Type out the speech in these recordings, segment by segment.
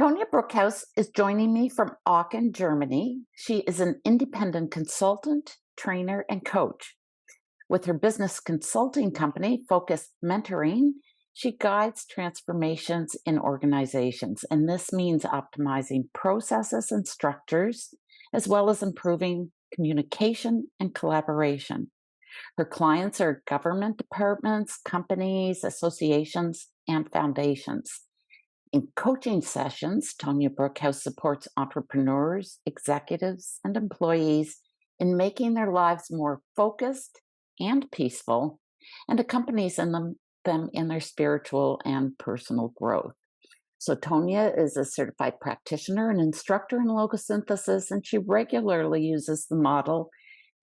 Tonja Bruckhaus is joining me from Aachen, Germany. She is an independent consultant, trainer, and coach. With her business consulting company, Focused Mentoring, she guides transformations in organizations, and this means optimizing processes and structures, as well as improving communication and collaboration. Her clients are government departments, companies, associations, and foundations. In coaching sessions, Tonja Bruckhaus supports entrepreneurs, executives, and employees in making their lives more focused and peaceful, and accompanies them in their spiritual and personal growth. So, Tonja is a certified practitioner and instructor in logosynthesis, and she regularly uses the model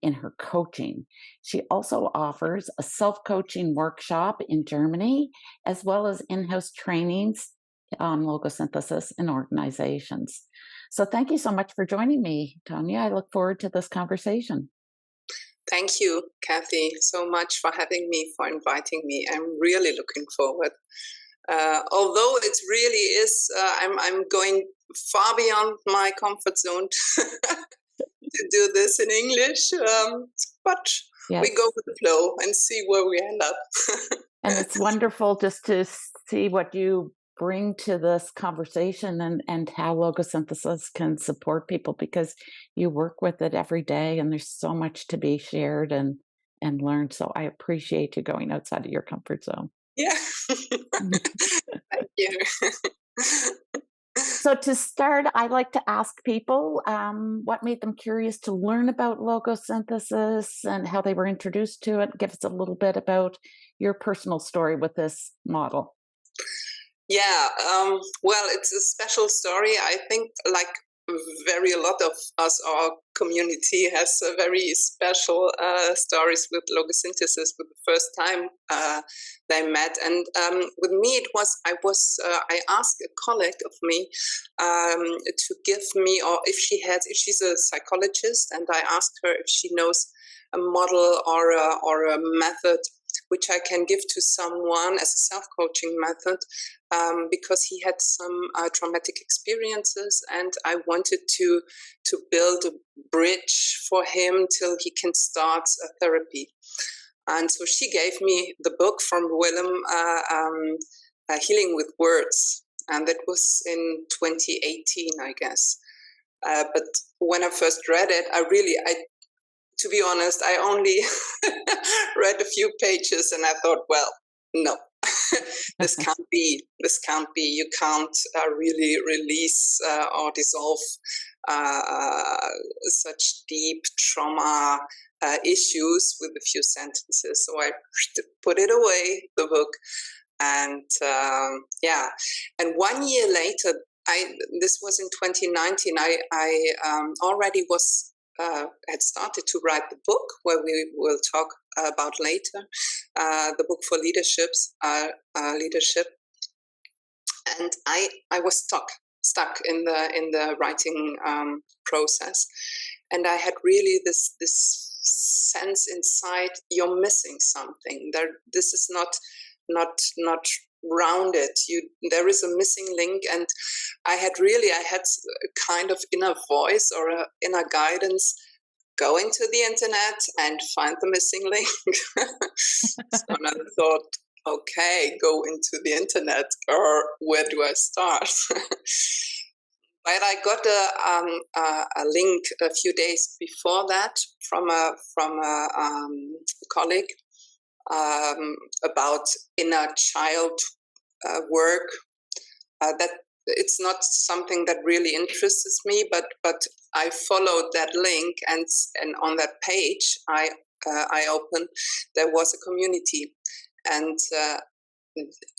in her coaching. She also offers a self coaching workshop in Germany, as well as in house trainings on logosynthesis in organizations. So thank you so much for joining me, Tonja. I look forward to this conversation. Thank you, Cathy, so much for having me, for inviting me. I'm really looking forward. Although it really is, I'm going far beyond my comfort zone to do this in English, but Yes. we go with the flow and see where we end up. And it's wonderful just to see what you bring to this conversation and how logosynthesis can support people, because you work with it every day and there's so much to be shared and learned. So I appreciate you going outside of your comfort zone. Yeah. Thank you. So to start, I like to ask people what made them curious to learn about logosynthesis and how they were introduced to it. Give us a little bit about your personal story with this model. Yeah, well, it's a special story. I think, like a lot of us, our community has a very special stories with logosynthesis. With the first time they met, and with me, I asked a colleague of me to give me, or if she's a psychologist, and I asked her if she knows a model or a method which I can give to someone as a self-coaching method, because he had some traumatic experiences, and I wanted to build a bridge for him till he can start therapy. And so she gave me the book from Willem, Healing with Words, and that was in 2018, I guess. But when I first read it, to be honest, I only read a few pages, and I thought, well, no, this can't be. This can't be. You can't really release or dissolve such deep trauma issues with a few sentences. So I put it away, the book, and And 1 year later, this was in 2019. I already had started to write the book, where we will talk about later, the book for leadership, and I was stuck in the writing process, and I had really this sense inside, you're missing something. This is not rounded. There is a missing link, and I had a kind of inner voice or a inner guidance. Go into the internet and find the missing link. So I thought, okay, go into the internet, or where do I start? But I got a link a few days before that from a colleague about inner child work. That it's not something that really interests me, but I followed that link, and on that page I opened, there was a community, and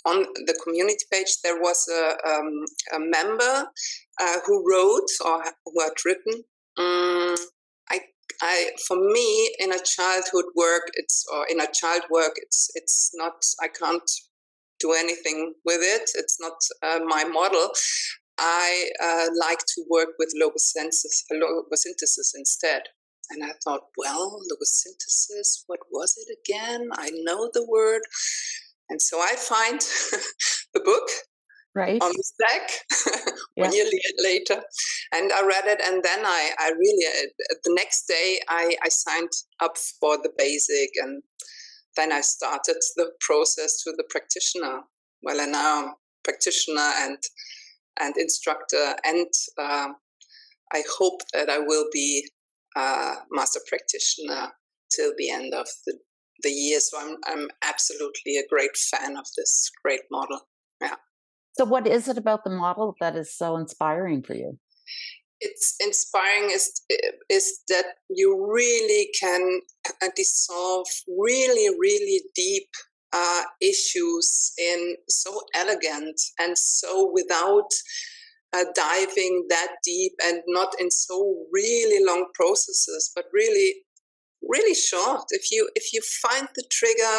on the community page there was a member who wrote, or who had written, for me, inner childhood work, inner child work, it's not, I can't do anything with it. It's not my model. I like to work with logosynthesis instead. And I thought, well, logosynthesis, what was it again? I know the word. And so I find the book, Right. on the stack Yeah. 1 year later. And I read it, and then I really, the next day, I signed up for the basic, and then I started the process to the practitioner. Well, I'm now practitioner and instructor, and I hope that I will be master practitioner till the end of the year. So I'm absolutely a great fan of this great model. Yeah. So what is it about the model that is so inspiring for you? It's inspiring is that you really can dissolve really deep issues in so elegant and so without diving that deep, and not in so really long processes, but really short. If you find the trigger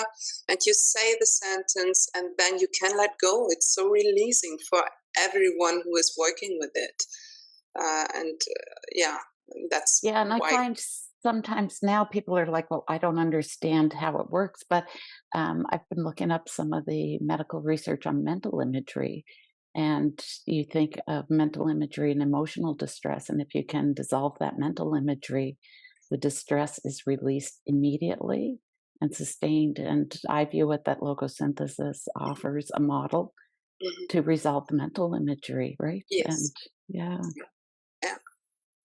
and you say the sentence and then you can let go, it's so releasing for everyone who is working with it. Yeah, that's Yeah, and I why. find sometimes now people are like, "Well, I don't understand how it works," but I've been looking up some of the medical research on mental imagery, and you think of mental imagery and emotional distress, and if you can dissolve that mental imagery, the distress is released immediately and sustained. And I view it that logosynthesis offers a model Mhm. to resolve the mental imagery, right? Yes. And yeah, Yeah.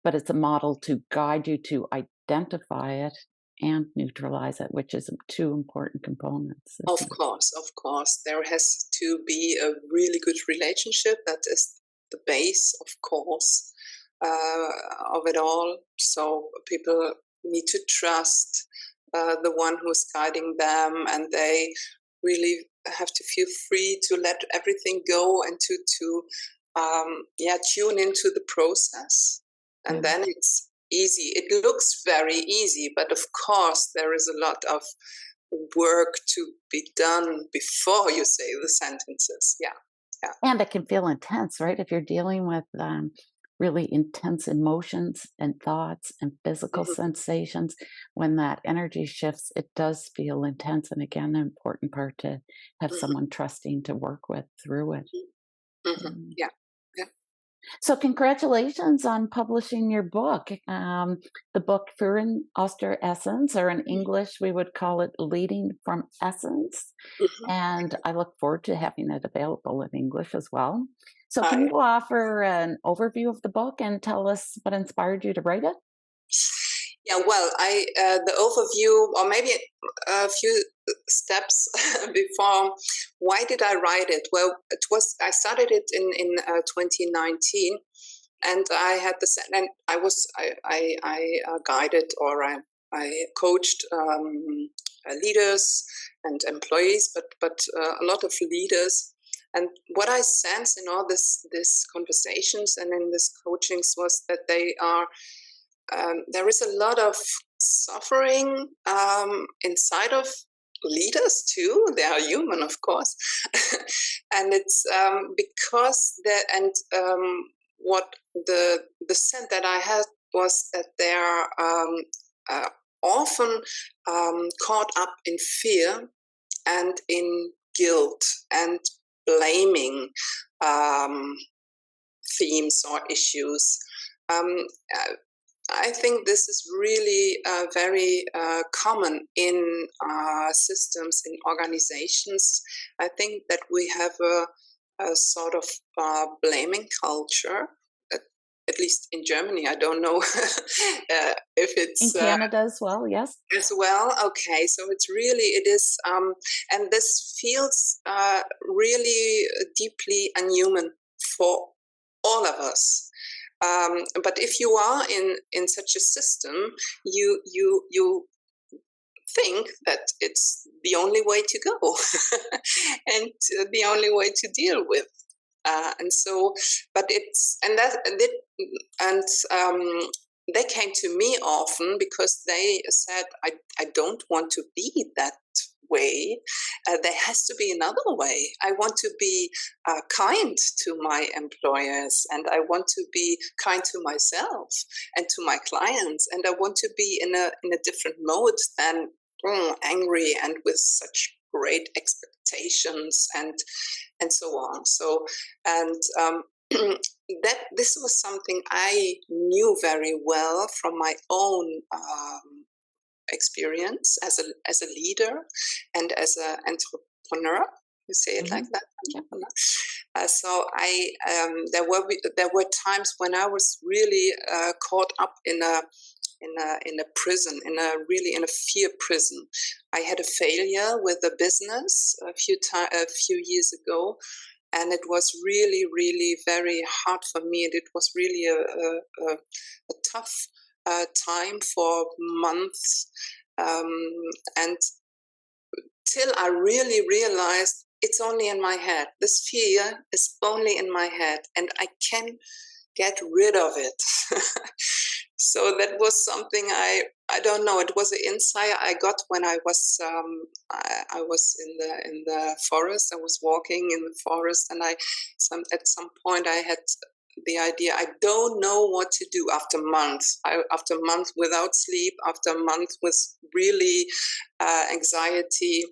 but it's a model to guide you to identify it and neutralize it, which is two important components, Of isn't it? course, of course. There has to be a really good relationship. That is the base, of course, uh, of it all. So people need to trust the one who's guiding them, and they really have to feel free to let everything go and to tune into the process. And Yeah. then it's easy. It looks very easy, but of course there is a lot of work to be done before you say the sentences. Yeah, yeah. And it can feel intense, right? If you're dealing with really intense emotions and thoughts and physical Mhm, sensations, when that energy shifts, it does feel intense. And again, an important part to have mhm, someone trusting to work with through it. mhm. Mm. Yeah, yeah. So, congratulations on publishing your book. The book Führen aus der Essenz, or in English, we would call it Leading from Essence. Mhm. And I look forward to having it available in English as well. So, can I, you offer an overview of the book and tell us what inspired you to write it? yeah, well, I the overview, or maybe a few steps before. Why did I write it? Well, it was I started it in 2019, and I had and I guided, or I coached leaders and employees, but a lot of leaders. And what I sense in all this conversations and in this coachings was that they are there is a lot of suffering inside of leaders too. They are human, of course, and it's because the and what the sense that I had was that they are uh, often caught up in fear and in guilt and blaming um, themes or issues. Um, uh, I think this is really very common in systems, in organizations. I think that we have a sort of blaming culture, at, at least in Germany. I don't know if In it's Canada as well, yes? as well. Okay, so it is, and this feels really deeply unhuman for all of us. But if you are in such a system, you think that it's the only way to go and the only way to deal with. And so, but it's and that and they came to me often because they said, I don't want to be that way. There has to be another way. I want to be kind to my employers, and I want to be kind to myself and to my clients, and I want to be in a different mode than angry and with such great expectations and so on. So and that this was something I knew very well from my own experience as a leader and as an entrepreneur. You say it like that, entrepreneur. So I there were times when I was really caught up in a prison, in a fear prison. I had a failure with a business a few years ago, and it was really, really very hard for me. And it was really a tough time for months, and till I really realized it's only in my head. This fear is only in my head, and I can get rid of it. So that was something I don't know. It was an insight I got when I was I was in the forest. I was walking in the forest, and at some point I had the idea, I don't know what to do after months. After months without sleep, after months with really anxiety.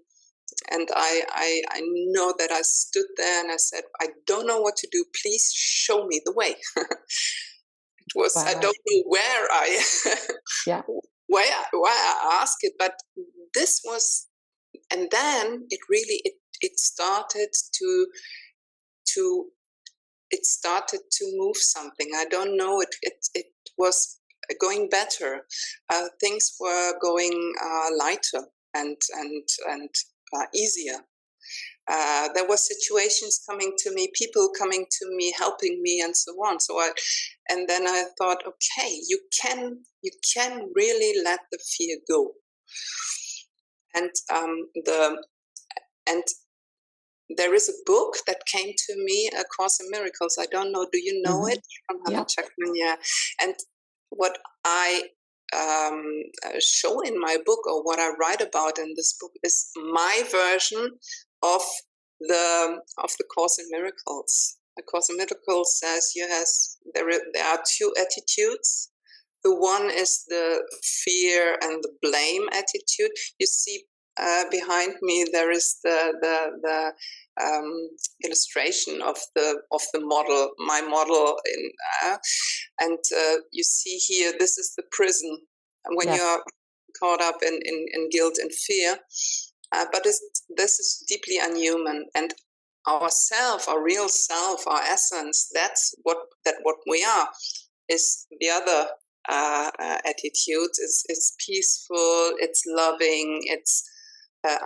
And I know that I stood there and I said, I don't know what to do. Please show me the way. It was, wow. I don't know where why I asked it, but this was, and then it really, it started to move something. I don't know. It was going better. Things were going lighter and easier. There were situations coming to me, people coming to me, helping me, and so on. And then I thought, okay, you can really let the fear go. And there is a book that came to me, A Course in Miracles. I don't know, do you know it? From Helen Checkman, yeah. And what I show in my book, or what I write about in this book, is my version of the Course in Miracles. The Course in Miracles says there are two attitudes. The one is the fear and the blame attitude. You see behind me there is the illustration of the model, my model, and you see here, this is the prison when you're caught up in guilt and fear. But this is deeply unhuman, and our self, our real self, our essence, that's what we are, is the other attitude. It's peaceful, it's loving, it's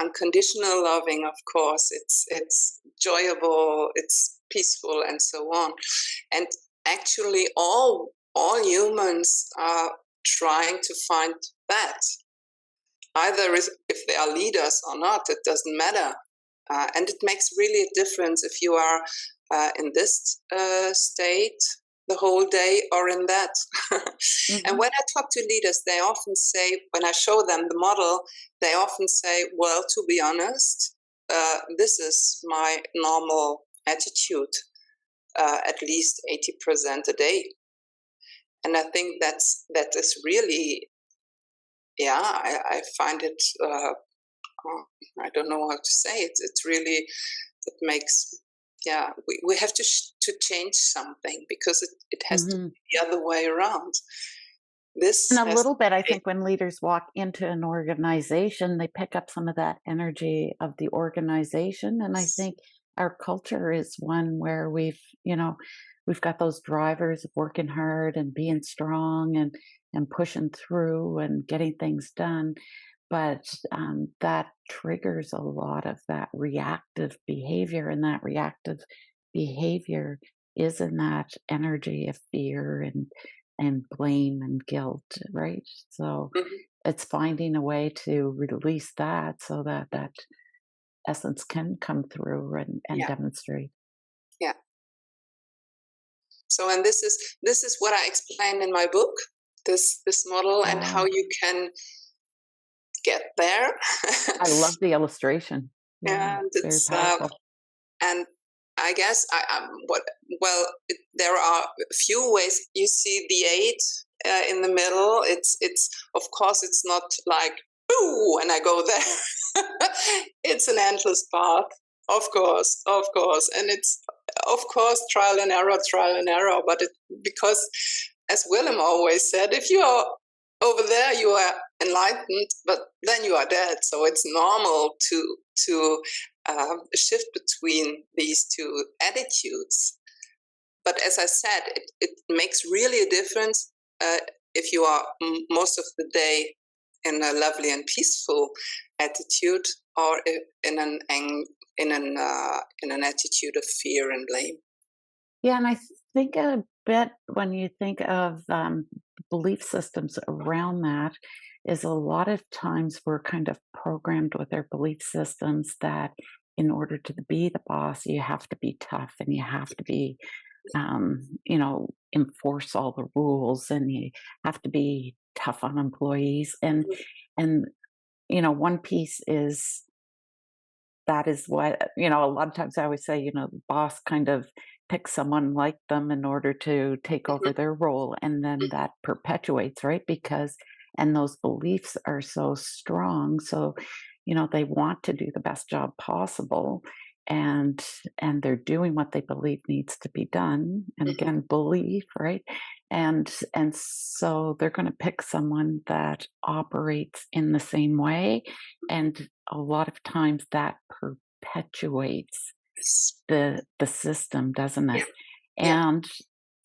unconditional loving, of course. It's enjoyable, it's peaceful, and so on. And actually, all humans are trying to find that. Either if they are leaders or not, it doesn't matter. And it makes really a difference if you are in this state the whole day or in that. And when I talk to leaders, they often say, when I show them the model, they often say, well, to be honest, this is my normal attitude, at least 80% a day. And I think that is really, I find it, I don't know how to say it. It's really, it makes, we have to change something, because it has to be the other way around. And a little bit, I think, when leaders walk into an organization, they pick up some of that energy of the organization. And I think our culture is one where we've got those drivers of working hard and being strong and pushing through and getting things done. But that triggers a lot of that reactive behavior, and that reactive behavior is in that energy of fear and blame and guilt, right? So it's finding a way to release that so that essence can come through and demonstrate. Yeah. So, and this is what I explained in my book, this model, and how you can get there. I love the illustration. Yeah, and it's very powerful. And I guess there are a few ways. You see the 8 in the middle. It's of course, it's not like when I go there. It's an endless path, of course, and it's of course trial and error. But because, as Willem always said, if you are over there, you are enlightened, but then you are dead. So it's normal to shift between these two attitudes. But as I said, it makes really a difference if you are most of the day in a lovely and peaceful attitude, or in an attitude of fear and blame. Yeah, and I think a bit when you think of belief systems around that is a lot of times we're kind of programmed with our belief systems that in order to be the boss, you have to be tough and you have to be, enforce all the rules and you have to be tough on employees. And one piece is that is what, a lot of times I always say, the boss kind of picks someone like them in order to take over their role. And then that perpetuates, right? And those beliefs are so strong. So, they want to do the best job possible. And they're doing what they believe needs to be done. And again, belief, right? And so they're going to pick someone that operates in the same way. And a lot of times that perpetuates the system, doesn't it? Yeah. And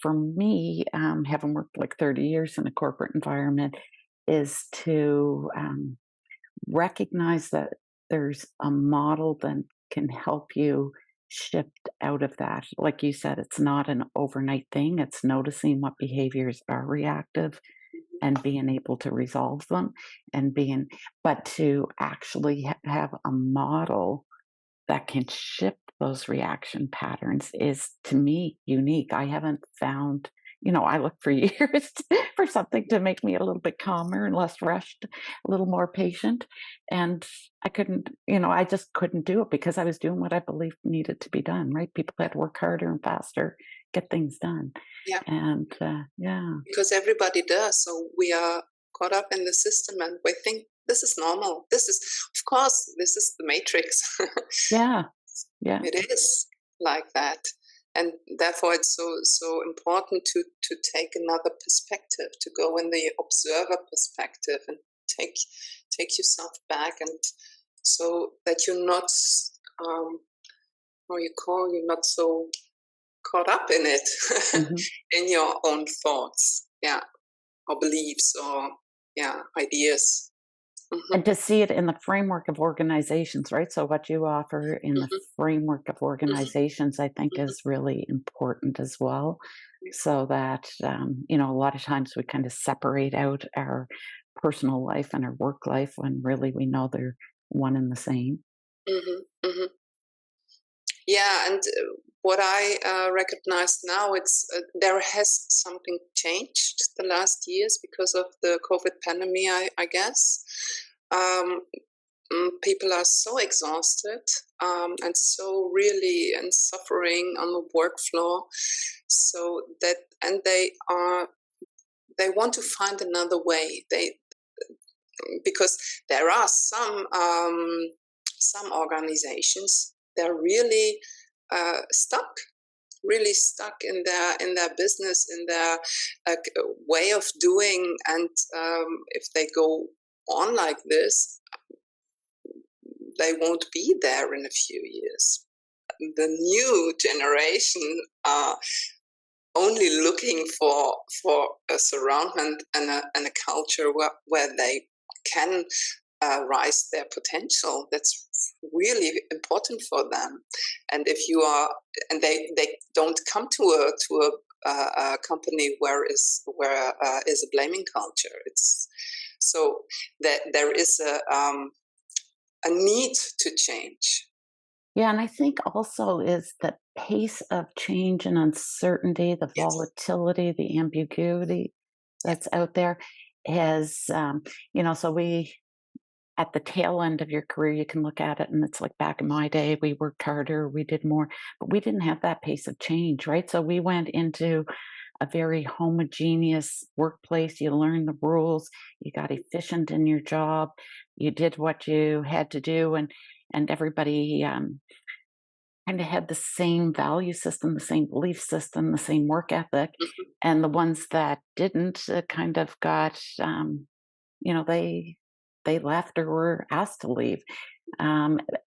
for me, having worked like 30 years in a corporate environment, is to recognize that there's a model that can help you shift out of that. Like you said, it's not an overnight thing. It's noticing what behaviors are reactive and being able to resolve them, but to actually have a model that can shift those reaction patterns is, to me, unique. I haven't found, I look for years for something to make me a little bit calmer and less rushed, a little more patient. And I couldn't, I just couldn't do it because I was doing what I believed needed to be done, right? People had to work harder and faster, get things done. Yeah. And yeah. Because everybody does. So we are caught up in the system and we think this is normal. This is, of course, this is the matrix. Yeah. Yeah. It is like that. And therefore it's so important to take another perspective, to go in the observer perspective and take yourself back, and so that you're not you're not so caught up in it, in your own thoughts, or beliefs, or ideas. And to see it in the framework of organizations, right? So what you offer in the framework of organizations, I think is really important as well. So that, a lot of times we kind of separate out our personal life and our work life when really we know they're one and the same. Yeah, and what I recognize now, it's there has something changed the last years because of the COVID pandemic, I guess. People are so exhausted and so really and suffering on the work floor, so that, and they want to find another way. Because there are some organizations, they're really stuck in their business, in their way of doing, and if they go on like this, they won't be there in a few years. The new generation are only looking for a surroundment and a culture where they can rise their potential. That's really important for them. And if you are, and they don't come to a company where is a blaming culture. It's so that there is a need to change. Yeah, and I think also is the pace of change and uncertainty, the volatility, the ambiguity that's out there has, so we, at the tail end of your career, you can look at it and it's like back in my day, we worked harder, we did more, but we didn't have that pace of change, right? So we went into a very homogeneous workplace. You learn the rules, you got efficient in your job, you did what you had to do, and everybody kind of had the same value system, the same belief system, the same work ethic. And the ones that didn't kind of got, they left or were asked to leave.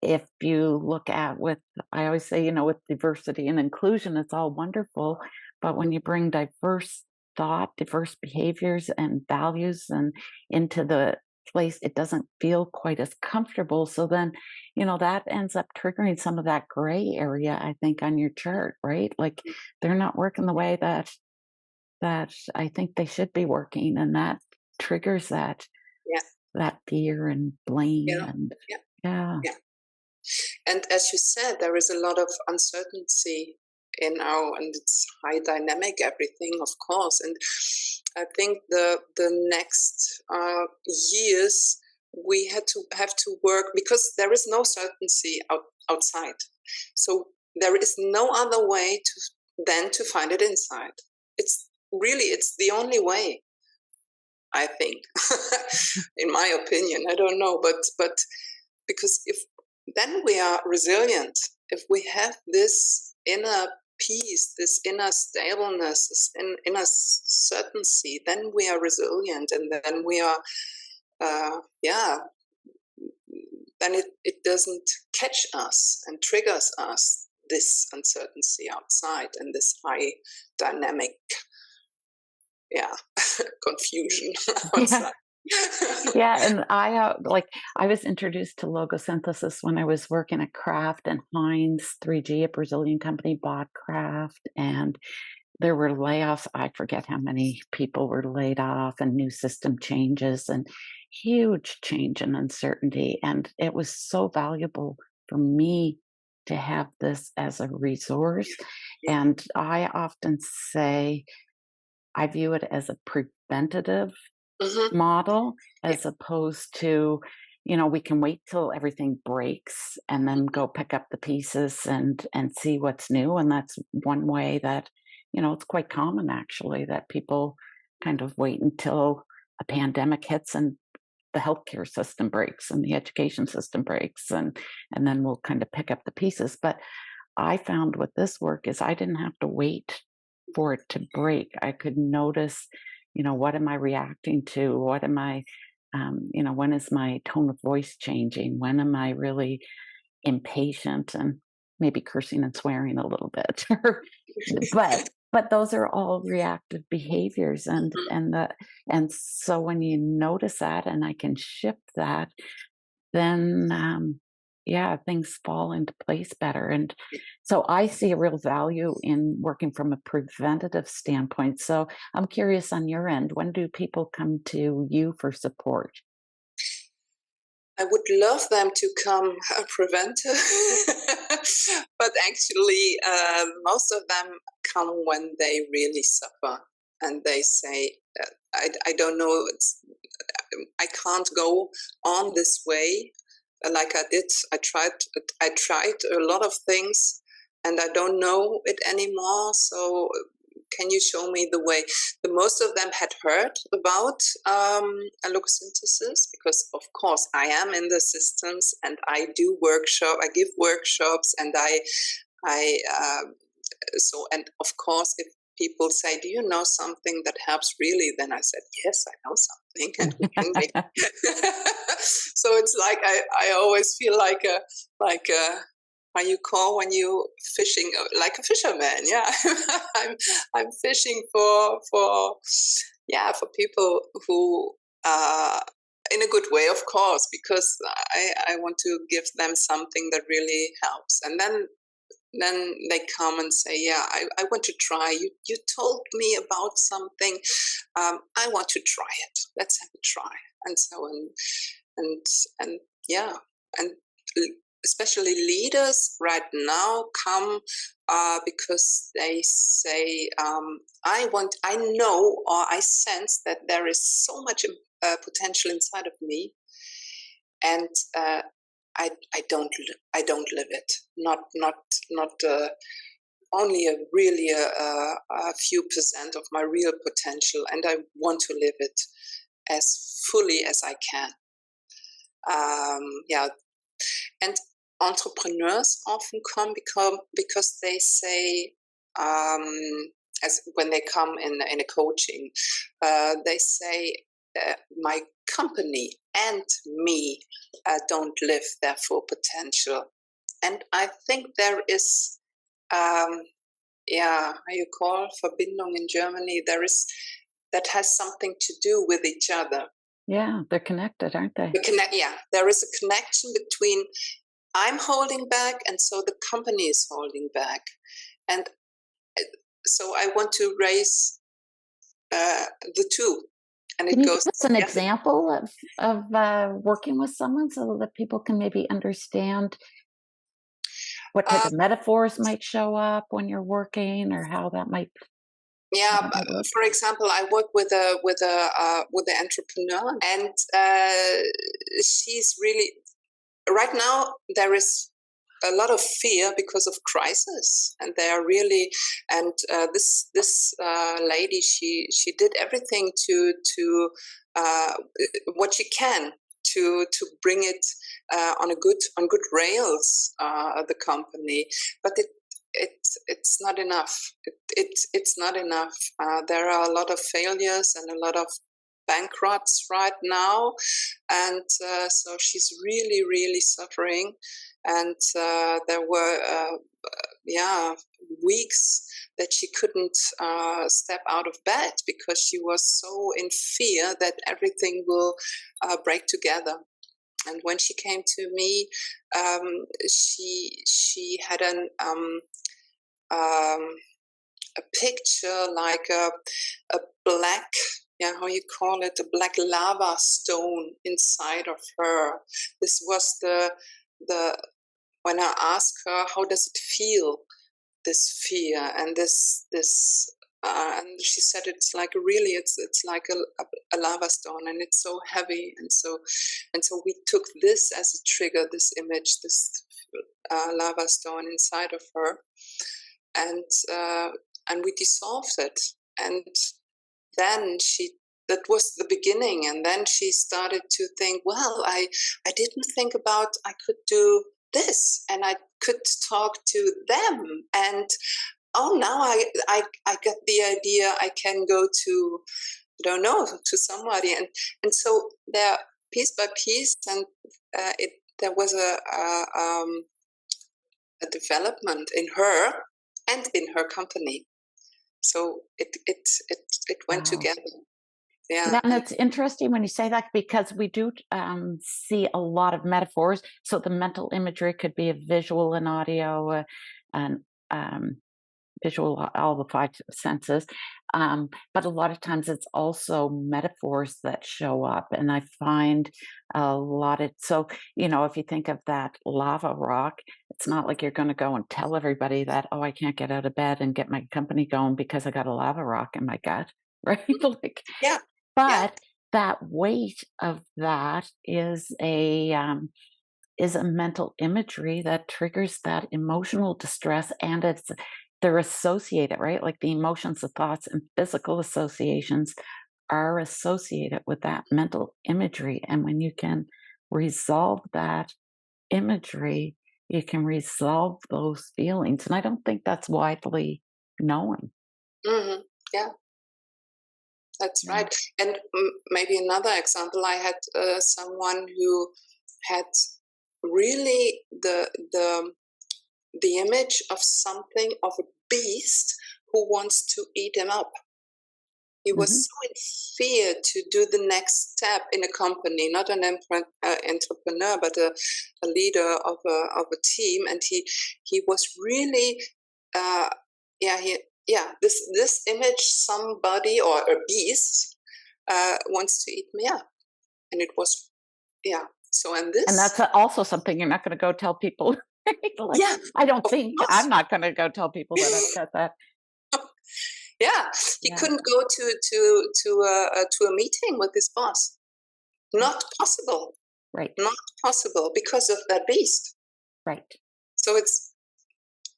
If you look at with, I always say, with diversity and inclusion, it's all wonderful. But when you bring diverse thought, diverse behaviors and values and into the place, it doesn't feel quite as comfortable. So then, that ends up triggering some of that gray area, I think, on your chart, right? Like they're not working the way that I think they should be working. And that triggers that Yeah. that fear and blame Yeah. and Yeah. yeah. Yeah. And as you said, there is a lot of uncertainty and it's high dynamic, everything, of course. And I think the next years we have to work because there is no certainty outside. So there is no other way than to find it inside. It's the only way, I think, in my opinion. I don't know, but because if then we are resilient, if we have this inner peace, this inner stableness, this inner certainty, then we are resilient, and then we are, then it doesn't catch us and triggers us, this uncertainty outside and this high dynamic, confusion outside. Yeah, and I was introduced to Logosynthesis when I was working at Kraft, and Heinz 3G, a Brazilian company, bought Kraft, and there were layoffs. I forget how many people were laid off, and new system changes, and huge change and uncertainty. And it was so valuable for me to have this as a resource. And I often say I view it as a preventative model as opposed to, we can wait till everything breaks and then go pick up the pieces and see what's new. And that's one way that, it's quite common actually that people kind of wait until a pandemic hits and the healthcare system breaks and the education system breaks and then we'll kind of pick up the pieces. But I found with this work is I didn't have to wait for it to break. I could notice, what am I reacting to? What am I, when is my tone of voice changing? When am I really impatient and maybe cursing and swearing a little bit? but those are all reactive behaviors, and so when you notice that, and I can shift that, then things fall into place better. And so I see a real value in working from a preventative standpoint. So I'm curious on your end, when do people come to you for support? I would love them to come preventive, but actually, most of them come when they really suffer and they say, I don't know, I can't go on this way like I did. I tried a lot of things and I don't know it anymore. So can you show me the way? The most of them had heard about logosynthesis because, of course, I am in the systems and I do I give workshops, and and of course, if people say, "Do you know something that helps really?" Then I said, "Yes, I know something, and we can make." So it's like I always feel like how you call when you fishing, like a fisherman. Yeah, I'm fishing for people who in a good way, of course, because I want to give them something that really helps, and then they come and say, "Yeah, I want to try. You told me about something. I want to try it. Let's have a try." And so and yeah, and especially leaders right now come because they say, I know, or I sense that there is so much potential inside of me, and I don't live it. Not only a few percent of my real potential, and I want to live it as fully as I can. And entrepreneurs often come because they say, as when they come in a coaching, they say, my company and me don't live their full potential. And I think there is, how you call Verbindung in Germany, that has something to do with each other. Yeah, they're connected, aren't they? There is a connection between I'm holding back, and so the company is holding back. And so I want to raise the two. And Can it you goes give us an together. example of working with someone so that people can maybe understand what type of metaphors might show up when you're working, or how that might? For example, I work with an entrepreneur, and she's really, right now there is a lot of fear because of crisis, and they are really, and this lady, she did everything to what she can to bring it on good rails, the company, but it's not enough. It's not enough. There are a lot of failures and a lot of bankrupts right now, and so she's really suffering. And there were weeks that she couldn't step out of bed because she was so in fear that everything will break together. And when she came to me, she had a picture like a black, how you call it, a black lava stone inside of her. This was the when I asked her, how does it feel, this fear and this and she said it's like it's like a lava stone, and it's so heavy, and so we took this as a trigger, this image, this lava stone inside of her, and we dissolved it. And then that was the beginning, and then she started to think, well, I didn't think about I could do this, and I could talk to them, and now I got the idea I can go to, I don't know, to somebody, and so there, piece by piece, and there was a development in her and in her company. So it went together. Yeah, and it's interesting when you say that, because we do see a lot of metaphors. So the mental imagery could be a visual and audio, and visual, all the five senses. But a lot of times it's also metaphors that show up, and I find a lot of, so, if you think of that lava rock, it's not like you're going to go and tell everybody that, oh, I can't get out of bed and get my company going because I got a lava rock in my gut, right? But that weight of that is a mental imagery that triggers that emotional distress, and they're associated, right? Like the emotions, the thoughts, and physical associations are associated with that mental imagery. And when you can resolve that imagery, you can resolve those feelings. And I don't think that's widely known. Mm-hmm. Yeah. That's right. And maybe another example, I had someone who had really the image of something, of a beast who wants to eat him up. He was so in fear to do the next step in a company, not an entrepreneur, but a leader of a team. And he was really, this image, somebody or a beast wants to eat me up. And it was, so, and that's also something you're not going to go tell people. I don't think I'm not going to go tell people that I've got that. He couldn't go to a meeting with his boss. Not possible. Right. Not possible because of that beast. Right. So it's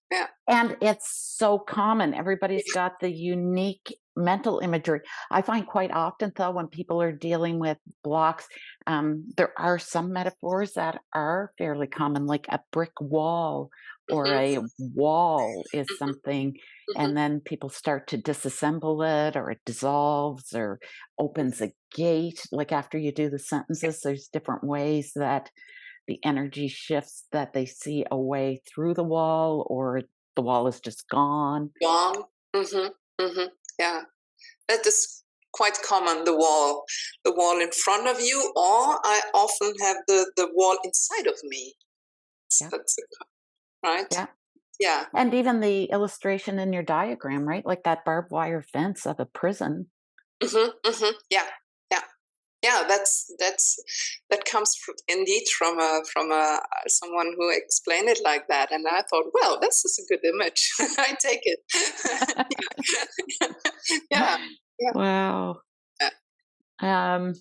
Yeah. And it's so common. Everybody's got the unique mental imagery. I find quite often, though, when people are dealing with blocks, there are some metaphors that are fairly common, like a brick wall or Mm-hmm. a wall is Mm-hmm. something. Mm-hmm. And then people start to disassemble it, or it dissolves or opens a gate. Like after you do the sentences, there's different ways that the energy shifts, that they see a way through the wall, or the wall is just gone. Gone. Mm-hmm. Mm-hmm. Yeah. That is quite common, the wall in front of you, or I often have the wall inside of me. Yeah. That's right. Yeah. Yeah. And even the illustration in your diagram, right? Like that barbed wire fence of a prison. Mm-hmm. Mm-hmm. Yeah. Yeah. Yeah. That comes indeed from a someone who explained it like that, and I thought, well, this is a good image. I take it. Yeah. Yeah. Wow. Yeah. Um,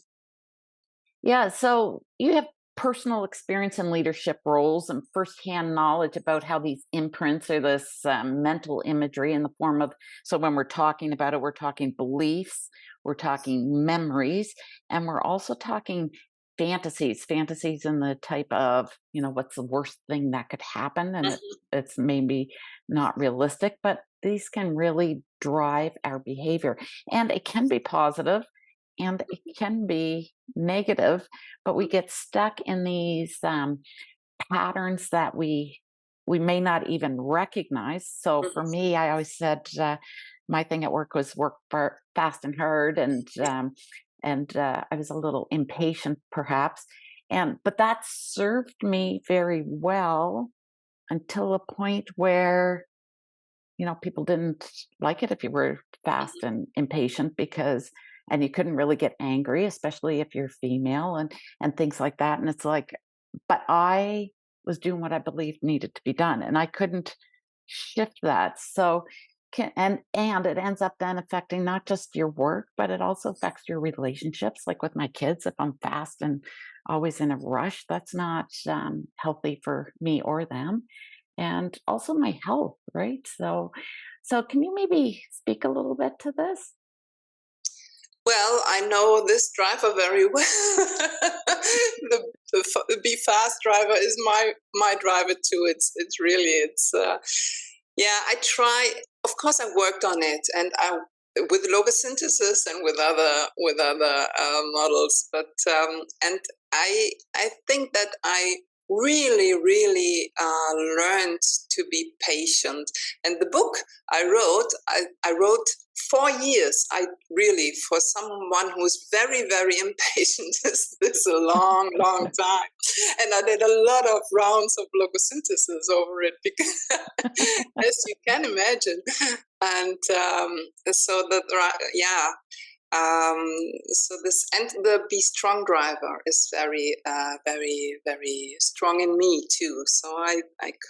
yeah. So you have personal experience in leadership roles and firsthand knowledge about how these imprints or this mental imagery in the form of, so when we're talking about it, we're talking beliefs, we're talking memories, and we're also talking fantasies in the type of, what's the worst thing that could happen. And Mhm. it's maybe not realistic, but these can really drive our behavior. And it can be positive and it can be negative, but we get stuck in these patterns that we may not even recognize. So for Mhm. me, I always said my thing at work was work fast and hard, and I was a little impatient, perhaps, and but that served me very well until a point where people didn't like it if you were fast and impatient, because and you couldn't really get angry, especially if you're female, and things like that. And it's like, but I was doing what I believed needed to be done, and I couldn't shift that. So and it ends up then affecting not just your work, but it also affects your relationships. Like with my kids, if I'm fast and always in a rush, that's not healthy for me or them, and also my health, right? So can you maybe speak a little bit to this? Well, I know this driver very well. The be fast driver is my driver too. It's really yeah. I try. Of course, I worked on it, and I with logosynthesis and with other models. But and I think that I really learned to be patient. And the book I wrote 4 years. I really, for someone who's very impatient, this a long time. And I did a lot of rounds of logosynthesis over it, because, as you can imagine. And so that, yeah. So this, and the Be Strong driver is very strong in me too. So I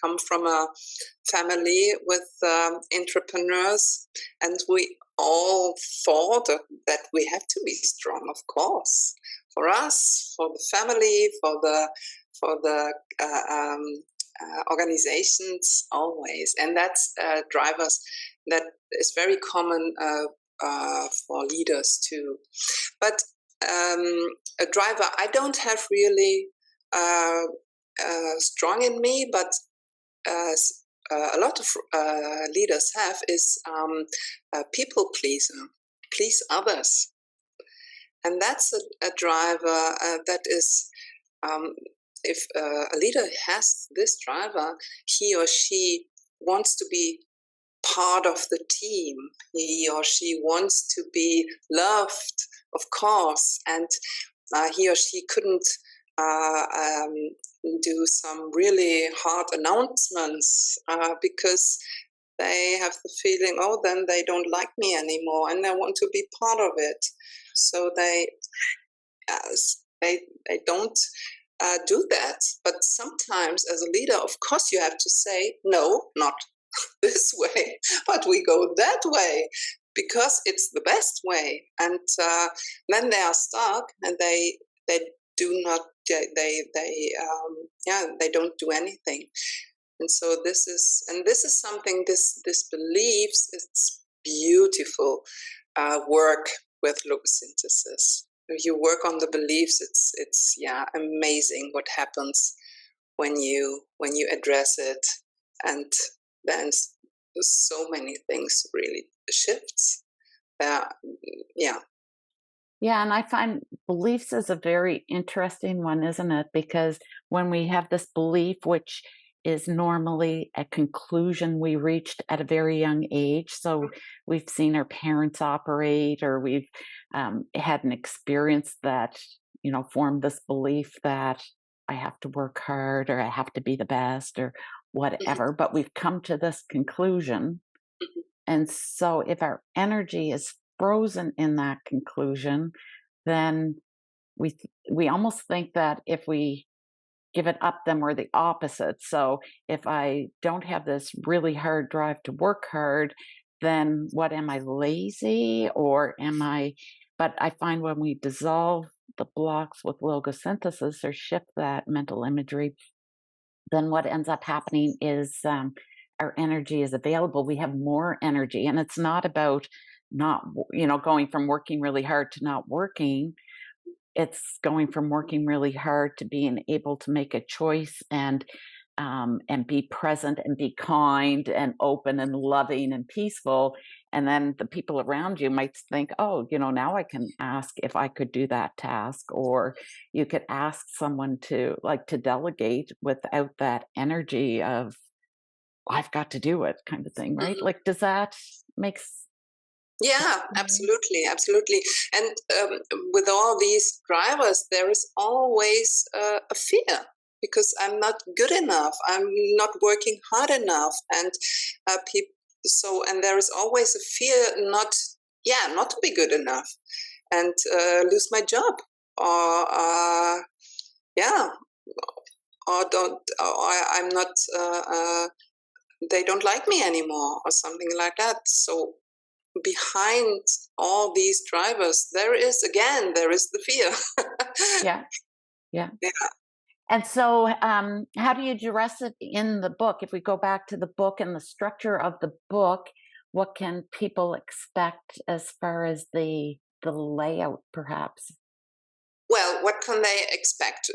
come from a family with entrepreneurs, and we all thought that we have to be strong, of course, for us, for the family, for the organizations, always. And that's drivers that is very common for leaders too. But a driver, I don't have really strong in me, but a lot of leaders have is a people pleaser, please others. And that's a driver that is, if a leader has this driver, he or she wants to be part of the team. He or she wants to be loved, of course, and he or she couldn't do some really hard announcements because they have the feeling, oh, then they don't like me anymore, and they want to be part of it. So they don't do that. But sometimes, as a leader, of course, you have to say, no, not this way, but we go that way because it's the best way. And then they are stuck, and they do not they yeah, they don't do anything. And so this is something, this beliefs, it's beautiful work with logosynthesis. If you work on the beliefs, it's amazing what happens when you address it, and then so many things really shifts. Yeah. Yeah, and I find beliefs is a very interesting one, isn't it? Because when we have this belief, which is normally a conclusion we reached at a very young age, so we've seen our parents operate, or we've had an experience that formed this belief that I have to work hard, or I have to be the best, or Mhm, whatever. But we've come to this conclusion, mhm, and so if our energy is frozen in that conclusion, then we almost think that if we give it up, then we're the opposite. So if I don't have this really hard drive to work hard, then what, am I lazy, or am I? But I find when we dissolve the blocks with logosynthesis, or shift that mental imagery, then what ends up happening is our energy is available. We have more energy, and it's not about not, going from working really hard to not working. It's going from working really hard to being able to make a choice, and be present, and be kind and open and loving and peaceful. And then the people around you might think, oh, now I can ask if I could do that task, or you could ask someone to delegate without that energy of I've got to do it kind of thing, right? mhm. Like, does that make Yeah, absolutely, absolutely. And with all these drivers, there is always a fear because I'm not good enough. I'm not working hard enough, and people. So, and there is always a fear not to be good enough, and lose my job, or yeah, or don't, or I'm not. They don't like me anymore, or something like that. So behind all these drivers, there is the fear. yeah, yeah. Yeah. And so, how do you address it in the book? If we go back to the book and the structure of the book, what can people expect as far as the layout, perhaps? Well, what can they expect?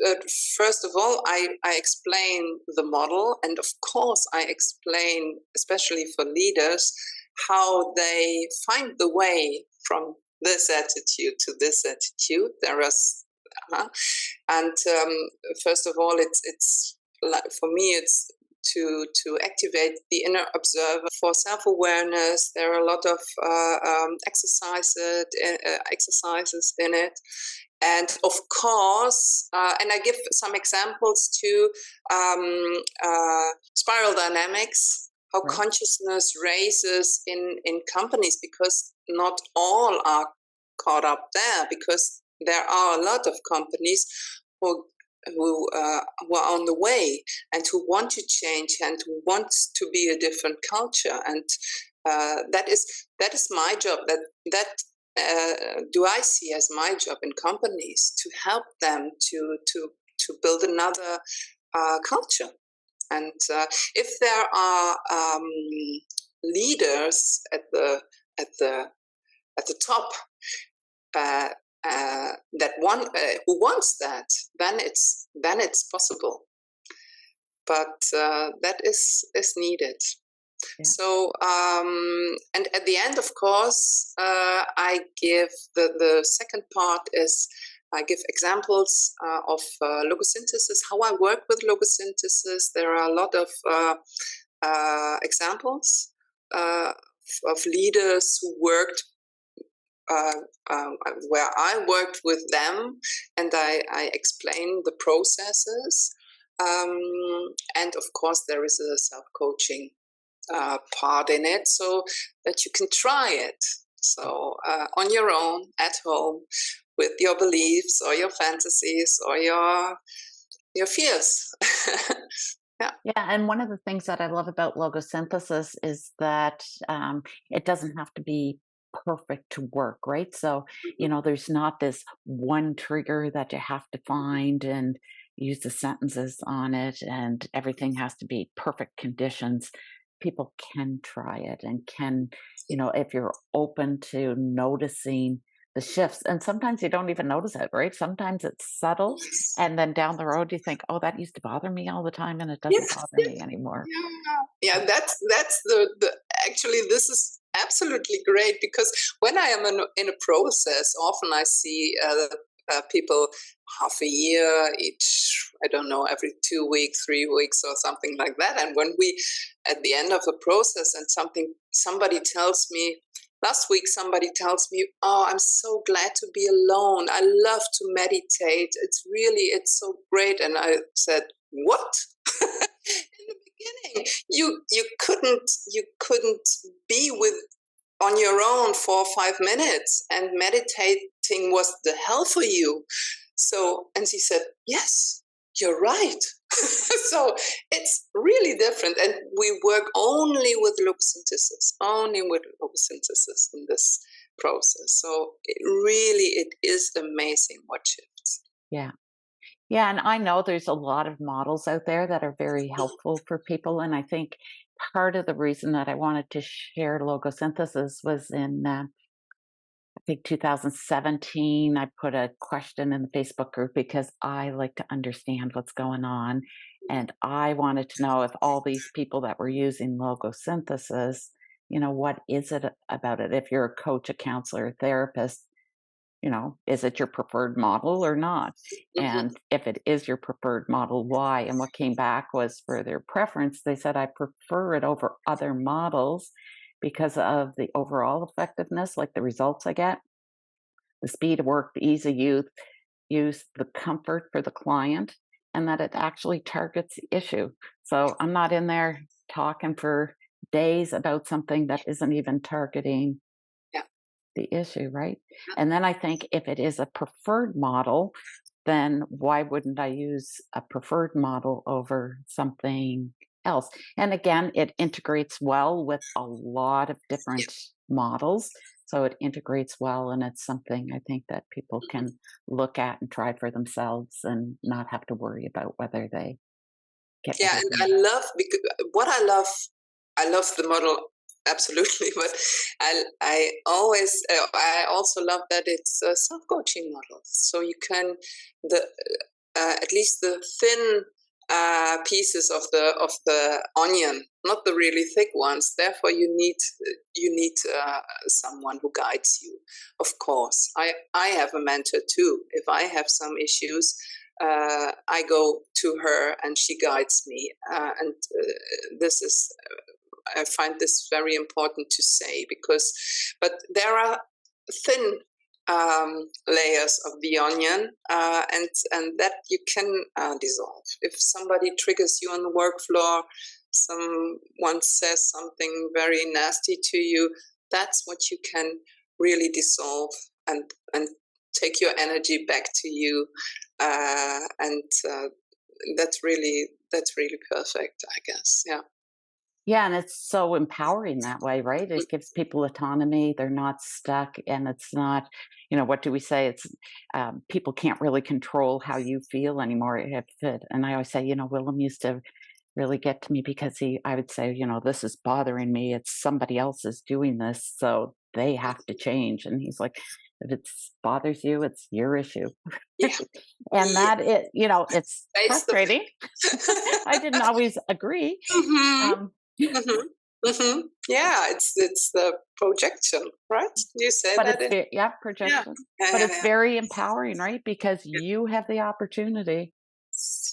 First of all, I explain the model, and of course, I explain, especially for leaders, how they find the way from this attitude to this attitude. Uh, and first of all, it's like, for me, it's to activate the inner observer for self-awareness. There are a lot of exercises in it, and of course, and I give some examples too, spiral dynamics, how Right. consciousness raises in companies, because not all are caught up there, because there are a lot of companies who who are on the way, and who want to change, and who want to be a different culture. And that is my job. Do I see as my job in companies, to help them to build another culture. And if there are leaders at the at the top, uh, that one who wants that, then it's possible. But that is needed. Yeah. So, and at the end, of course, I give the second part is I give examples of logosynthesis, how I work with logosynthesis. There are a lot of examples of leaders who worked uh, where I worked with them, and I explain the processes. And of course, there is a self-coaching part in it, so that you can try it. So on your own, at home, with your beliefs or your fantasies or your fears. Yeah. Yeah, and one of the things that I love about logosynthesis is that it doesn't have to be perfect to work, right? So, Mhm. there's not this one trigger that you have to find, and use the sentences on it and everything has to be perfect conditions, people can try it and can, if you're open to noticing the shifts. And sometimes you don't even notice it, right? Sometimes it's subtle. Yes. And then down the road, you think, oh, that used to bother me all the time and it doesn't Yes, bother me yes. anymore. Yeah, that's the actually this is absolutely great, because when I am in a process, often I see people half a year each, I don't know, every 2 weeks, 3 weeks, or something like that. And when we at the end of the process and somebody tells me, last week somebody tells me, oh, I'm so glad to be alone, I love to meditate, it's so great. And I said, what? In the beginning, you couldn't be with on your own for 5 minutes, and meditating was the hell for you. So, and she said, yes, you're right. So it's really different, and we work only with logosynthesis in this process. So it is amazing what shifts. Yeah. Yeah, and I know there's a lot of models out there that are very helpful for people, and I think part of the reason that I wanted to share logosynthesis was in, I think 2017, I put a question in the Facebook group because I like to understand what's going on, and I wanted to know if all these people that were using logosynthesis, what is it about it? If you're a coach, a counselor, a therapist, is it your preferred model or not? Mhm. And if it is your preferred model, why? And what came back was for their preference, they said, I prefer it over other models because of the overall effectiveness, like the results I get, the speed of work, the ease of use, the comfort for the client, and that it actually targets the issue. So I'm not in there talking for days about something that isn't even targeting Yeah. the issue, right? And then I think if it is a preferred model, then why wouldn't I use a preferred model over something else? And again, it integrates well with a lot of Yeah. different models. So it integrates well, and it's something I think that people Mhm. can look at and try for themselves and not have to worry about whether they get Yeah, and I everything. love, because what I love the model absolutely, but I also love that it's a self coaching model, so you can the at least the thin pieces of the onion, not the really thick ones. Therefore, you need someone who guides you. Of course, I have a mentor too. If I have some issues, I go to her and she guides me. And this is, I find this very important to say, but there are thin layers of the onion, and that you can dissolve. If somebody triggers you on the work floor, someone says something very nasty to you, that's what you can really dissolve and take your energy back to you, and that's really perfect, I guess. Yeah. Yeah, and it's so empowering that way, right? It gives people autonomy. They're not stuck, and it's not, what do we say? It's people can't really control how you feel anymore. And I always say, Willem used to really get to me because I would say, this is bothering me. It's somebody else is doing this, so they have to change. And he's like, if it bothers you, it's your issue. Yeah. And Yeah. it's Face the frustrating. I didn't always agree. Mhm. Um, Mhm. Mhm. Yeah, it's the projection, right? You say But that it's in. yeah, Yeah. projection. Yeah, But yeah, it's yeah. very empowering, right? Because Yeah. you have the opportunity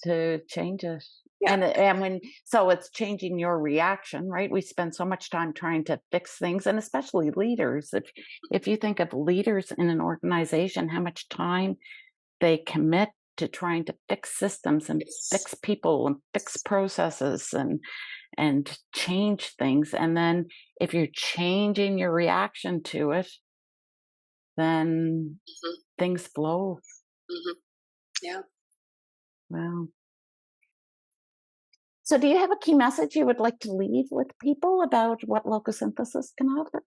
to change it. Yeah. And when so it's changing your reaction, right? We spend so much time trying to fix things, and especially leaders. If you think of leaders in an organization, how much time they commit to trying to fix systems and Yes. fix people and fix processes and change things. And then if you're changing your reaction to it, then Mhm. things flow. Mhm. Yeah. Wow. So, do you have a key message you would like to leave with people about what logosynthesis can offer?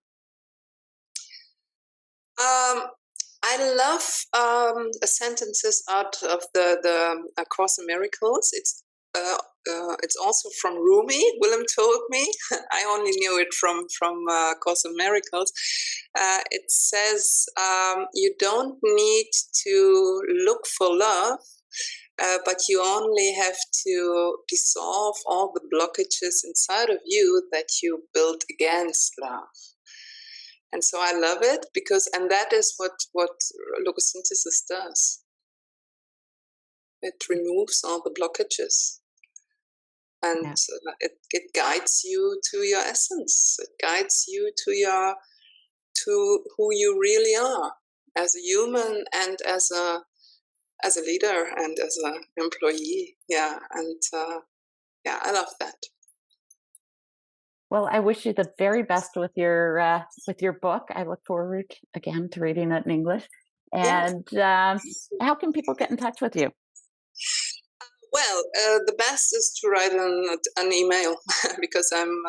Um, I I love sentences out of the Course in Miracles. It's also from Rumi. Willem told me. I only knew it from Course in Miracles. It says you don't need to look for love, but you only have to dissolve all the blockages inside of you that you built against love. And so I love it and that is what Logosynthesis does. It removes all the blockages, and it guides you to your essence. It guides you to who you really are as a human and as a leader and as an employee. Yeah, and I love that. Well, I wish you the very best with your book. I look forward again to reading it in English. And how can people get in touch with you? Well, the best is to write an email because I'm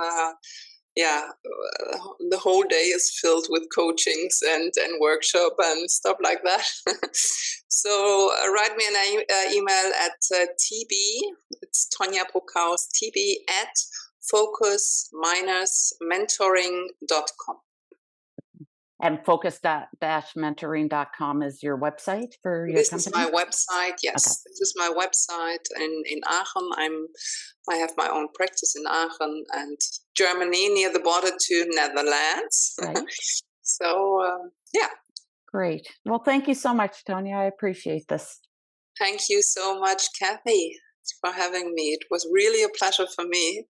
the whole day is filled with coachings and workshop and stuff like that. So write me an email at TB. It's Tonja Bruckhaus, TB at focus-mentoring.com. And focus-mentoring.com is your website for your company? This is my website, yes. Okay. This is my website in Aachen. I have my own practice in Aachen and Germany, near the border to Netherlands. Right. So, yeah. Great. Well, thank you so much, Tonja. I appreciate this. Thank you so much, Cathy, for having me. It was really a pleasure for me.